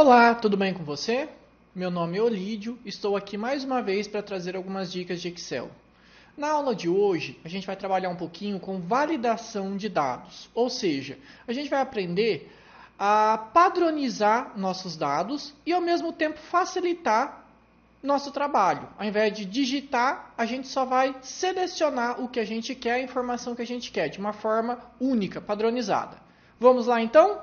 Olá, tudo bem com você? Meu nome é Olídio, estou aqui mais uma vez para trazer algumas dicas de Excel. Na aula de hoje, a gente vai trabalhar um pouquinho com validação de dados, ou seja, a gente vai aprender a padronizar nossos dados e ao mesmo tempo facilitar nosso trabalho. Ao invés de digitar, a gente só vai selecionar o que a gente quer, a informação que a gente quer, de uma forma única, padronizada. Vamos lá então?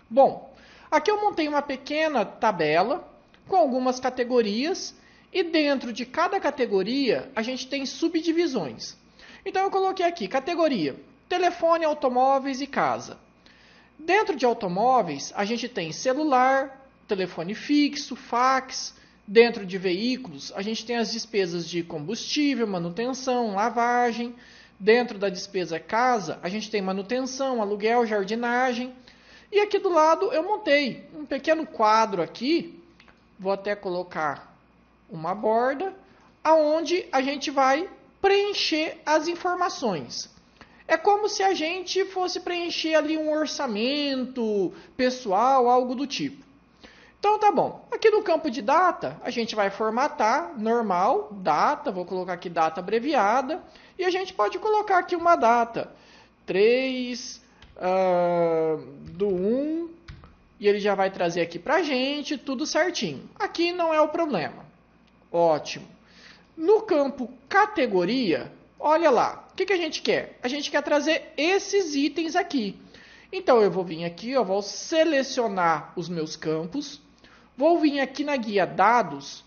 Bom, aqui eu montei uma pequena tabela com algumas categorias e dentro de cada categoria a gente tem subdivisões. Então eu coloquei aqui categoria telefone, automóveis e casa. Dentro de automóveis a gente tem celular, telefone fixo, fax. Dentro de veículos a gente tem as despesas de combustível, manutenção, lavagem. Dentro da despesa casa a gente tem manutenção, aluguel, jardinagem. E aqui do lado eu montei um pequeno quadro aqui, vou até colocar uma borda, aonde a gente vai preencher as informações. É como se a gente fosse preencher ali um orçamento pessoal, algo do tipo. Então tá bom, aqui no campo de data a gente vai formatar, normal, data, vou colocar aqui data abreviada, e a gente pode colocar aqui uma data, 3/1, e ele já vai trazer aqui pra gente, tudo certinho. Aqui não é o problema. Ótimo. No campo categoria, olha lá, o que a gente quer? A gente quer trazer esses itens aqui. Então eu vou vir aqui, eu vou selecionar os meus campos, vou vir aqui na guia dados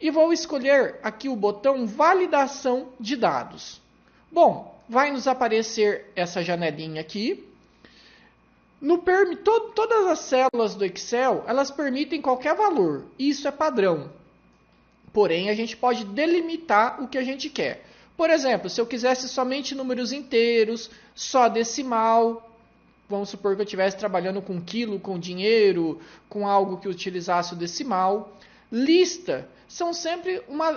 e vou escolher aqui o botão validação de dados. Bom, vai nos aparecer essa janelinha aqui. Todas as células do Excel, elas permitem qualquer valor. Isso é padrão. Porém, a gente pode delimitar o que a gente quer. Por exemplo, se eu quisesse somente números inteiros, só decimal, vamos supor que eu estivesse trabalhando com quilo, com dinheiro, com algo que utilizasse o decimal. Lista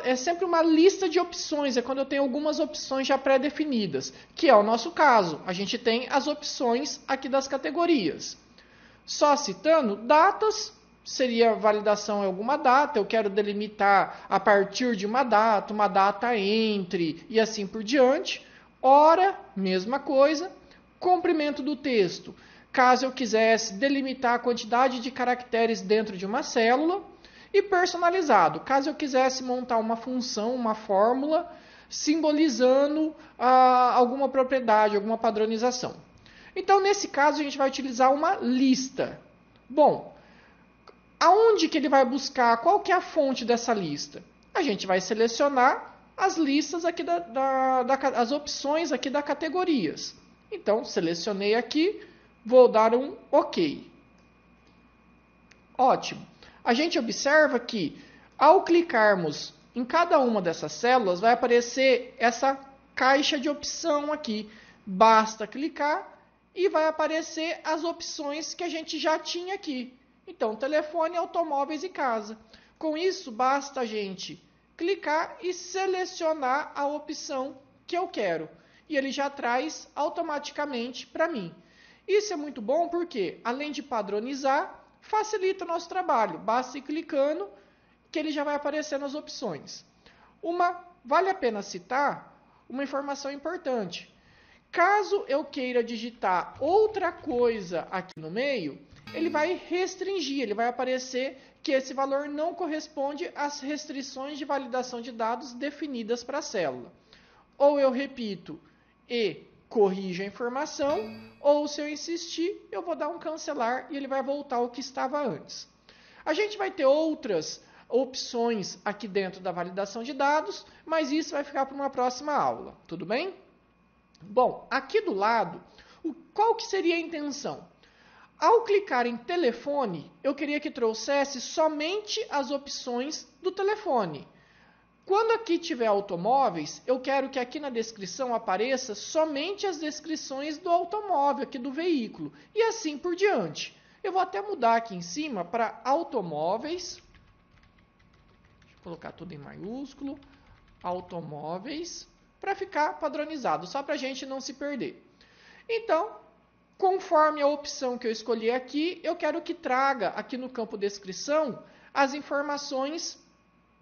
é sempre uma lista de opções, é quando eu tenho algumas opções já pré-definidas, que é o nosso caso. A gente tem as opções aqui das categorias. Só citando, datas, seria validação em alguma data, eu quero delimitar a partir de uma data entre e assim por diante. Hora, mesma coisa. Comprimento do texto, caso eu quisesse delimitar a quantidade de caracteres dentro de uma célula. E personalizado, caso eu quisesse montar uma função, uma fórmula, simbolizando alguma propriedade, alguma padronização. Então, nesse caso, a gente vai utilizar uma lista. Bom, aonde que ele vai buscar? Qual que é a fonte dessa lista? A gente vai selecionar as listas aqui as opções aqui das categorias. Então, selecionei aqui, vou dar um OK. Ótimo. A gente observa que, ao clicarmos em cada uma dessas células, vai aparecer essa caixa de opção aqui. Basta clicar e vai aparecer as opções que a gente já tinha aqui. Então, telefone, automóveis e casa. Com isso, basta a gente clicar e selecionar a opção que eu quero. E ele já traz automaticamente para mim. Isso é muito bom porque, além de padronizar, facilita o nosso trabalho. Basta ir clicando que ele já vai aparecer nas opções. Vale a pena citar uma informação importante. Caso eu queira digitar outra coisa aqui no meio, ele vai restringir, ele vai aparecer que esse valor não corresponde às restrições de validação de dados definidas para a célula. Ou eu repito e corrijo a informação, ou se eu insistir, eu vou dar um cancelar e ele vai voltar ao que estava antes. A gente vai ter outras opções aqui dentro da validação de dados, mas isso vai ficar para uma próxima aula, tudo bem? Bom, aqui do lado, qual que seria a intenção? Ao clicar em telefone, eu queria que trouxesse somente as opções do telefone. Quando aqui tiver automóveis, eu quero que aqui na descrição apareça somente as descrições do automóvel, aqui do veículo, e assim por diante. Eu vou até mudar aqui em cima para automóveis, deixa eu colocar tudo em maiúsculo, automóveis, para ficar padronizado, só para a gente não se perder. Então, Conforme a opção que eu escolhi aqui, eu quero que traga aqui no campo descrição as informações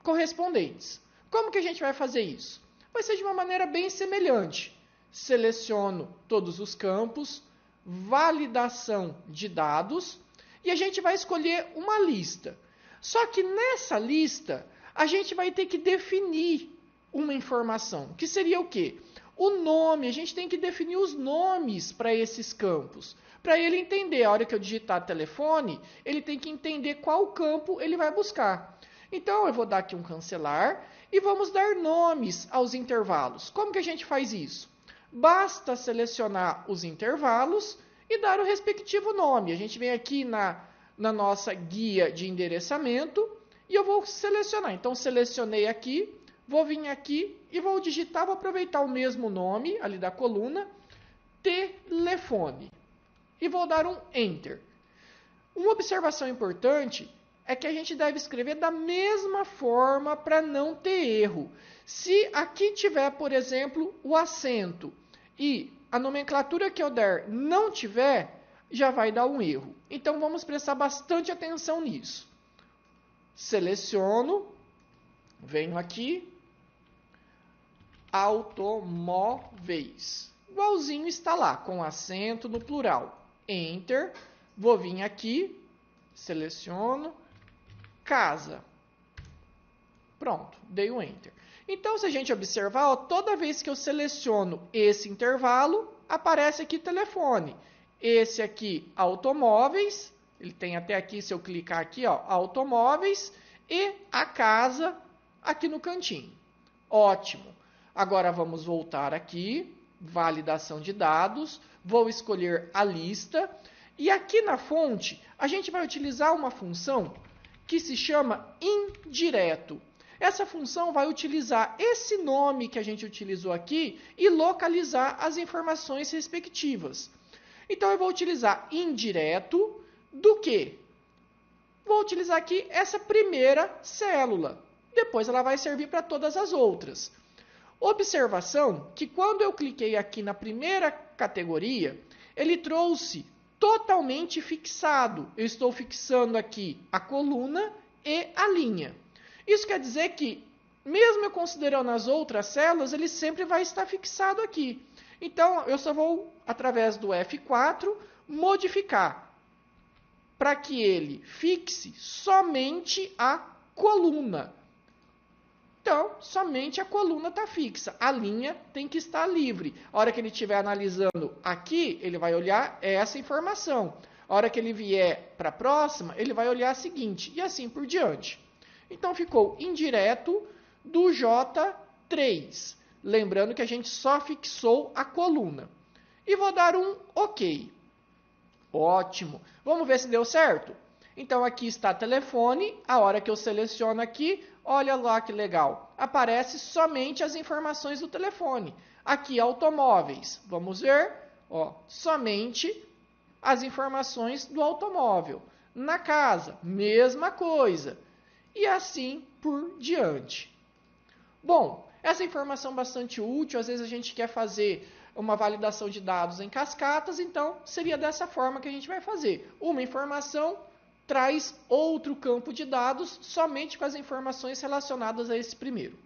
correspondentes. Como que a gente vai fazer isso? Vai ser de uma maneira bem semelhante. Seleciono todos os campos, validação de dados, e a gente vai escolher uma lista. Só que nessa lista, a gente vai ter que definir uma informação, que seria o quê? O nome, a gente tem que definir os nomes para esses campos. Para ele entender, a hora que eu digitar telefone, ele tem que entender qual campo ele vai buscar. Então, eu vou dar aqui um cancelar e vamos dar nomes aos intervalos. Como que a gente faz isso? Basta selecionar os intervalos e dar o respectivo nome. A gente vem aqui na nossa guia de endereçamento e eu vou selecionar. Então, selecionei aqui. Vou vir aqui e vou digitar, vou aproveitar o mesmo nome ali da coluna, telefone. E vou dar um Enter. Uma observação importante é que a gente deve escrever da mesma forma para não ter erro. Se aqui tiver, por exemplo, o acento e a nomenclatura que eu der não tiver, já vai dar um erro. Então, vamos prestar bastante atenção nisso. Seleciono, venho aqui, automóveis. Igualzinho está lá, com acento no plural. Enter. Vou vir aqui, seleciono, casa. Pronto, dei o Enter. Então, se a gente observar, ó, toda vez que eu seleciono esse intervalo, aparece aqui telefone. Esse aqui, automóveis. Ele tem até aqui, se eu clicar aqui, ó, automóveis. E a casa aqui no cantinho. Ótimo. Agora vamos voltar aqui, validação de dados, vou escolher a lista e aqui na fonte a gente vai utilizar uma função que se chama indireto. Essa função vai utilizar esse nome que a gente utilizou aqui e localizar as informações respectivas. Então eu vou utilizar indireto do quê? Vou utilizar aqui essa primeira célula, depois ela vai servir para todas as outras. Observação que quando eu cliquei aqui na primeira categoria, ele trouxe totalmente fixado. Eu estou fixando aqui a coluna e a linha. Isso quer dizer que, mesmo eu considerando as outras células, ele sempre vai estar fixado aqui. Então, eu só vou, através do F4, modificar para que ele fixe somente a coluna. Então, somente a coluna está fixa. A linha tem que estar livre. A hora que ele estiver analisando aqui, ele vai olhar essa informação. A hora que ele vier para a próxima, ele vai olhar a seguinte. E assim por diante. Então, ficou indireto do J3. Lembrando que a gente só fixou a coluna. E vou dar um OK. Ótimo. Vamos ver se deu certo? Então, aqui está telefone. A hora que eu seleciono aqui, olha lá que legal. Aparece somente as informações do telefone. Aqui, automóveis. Vamos ver. Ó, somente as informações do automóvel. Na casa, mesma coisa. E assim por diante. Bom, essa informação é bastante útil. Às vezes a gente quer fazer uma validação de dados em cascatas. Então, seria dessa forma que a gente vai fazer. Uma informação traz outro campo de dados somente com as informações relacionadas a esse primeiro.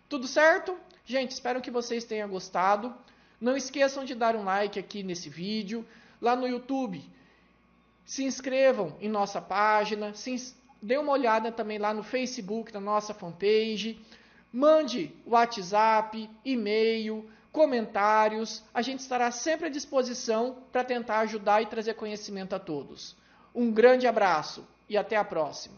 Tudo certo? Gente, espero que vocês tenham gostado. Não esqueçam de dar um like aqui nesse vídeo. Lá no YouTube, se inscrevam em nossa página. Dê uma olhada também lá no Facebook, na nossa fanpage. Mande WhatsApp, e-mail, comentários. A gente estará sempre à disposição para tentar ajudar e trazer conhecimento a todos. Um grande abraço e até a próxima.